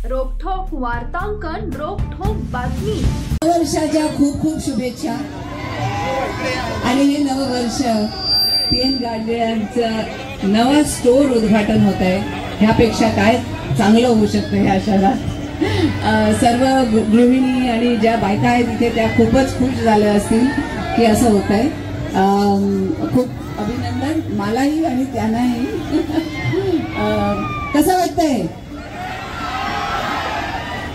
रोखोक वार्तांकन, रोखोक बातमी। वर्षाच्या खूप खूप शुभेच्छा। आणि हे नववर्ष पीएन गाडगिळांचं नवा स्टोर उद्घाटन होत आहे, ह्यापेक्षा काय चांगलं होऊ शकतं ह्या शहरात। सर्व गृहिणी आणि ज्या बायका आहेत तिथे त्या खूपच खुश झाल्या असतील की असं होत आहे। खूप अभिनंदन मलाही आणि त्यांनाही। कसं वाटतंय?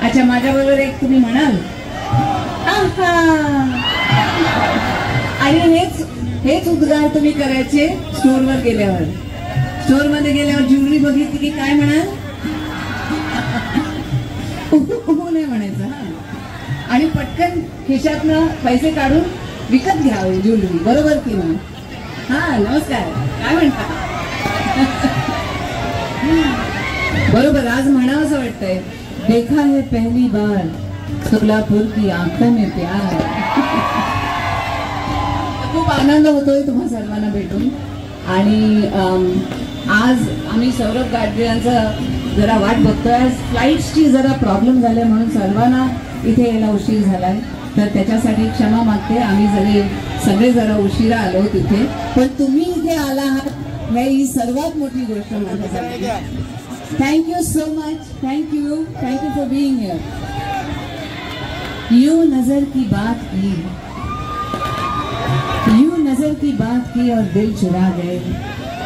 अच्छा, माझ्याबरोबर एक तुम्ही म्हणाल आणि हेच उद्गार तुम्ही करायचे स्टोअरवर गेल्यावर। स्टोअरमध्ये गेल्यावर ज्वेलरी बघितली की काय म्हणाल? नाही म्हणायचं हा। आणि पटकन खिशातनं पैसे काढून विकत घ्यावे ज्वेलरी, बरोबर की नाही? हा, नमस्कार, काय म्हणता? बरोबर, आज म्हणावं असं वाटतंय, देखा है पहली बार सोलापूर की आंखों में प्यार। खूप आनंद होतोय तुम्हा सर्वांना भेटून। आणि आज आम्ही सौरभ गाडगिळांचं जरा वाट बघतोय। आज फ्लाईट्सची जरा प्रॉब्लेम झाले म्हणून सर्वांना इथे यायला उशीर झालाय, तर त्याच्यासाठी क्षमा मागते। आम्ही सगळे जरा उशिरा आलो तिथे, पण तुम्ही इथे आला आहात ही सर्वात मोठी गोष्ट माझ्यासाठी। Thank you so much, thank you for being here. यूं नजर की बात की, यूं नजर की बात की और दिल चुरा गए।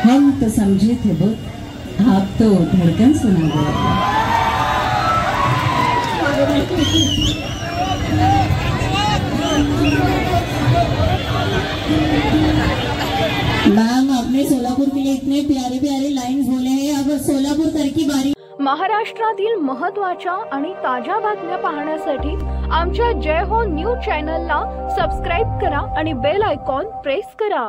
हम तो समझे थे बुत, आप तो धड़कन सुना गए। मैम, आपने सोलापुर के लिए इतने प्यारे प्यारे लाइन्स बोले हैं, अब सोलापुर तर की बारी। महाराष्ट्रातील महत्त्वाच्या आणि ताज्या बातम्या पाहण्यासाठी आमच्या जय हो न्यूज चॅनलला सबस्क्राइब करा आणि बेल आयकॉन प्रेस करा।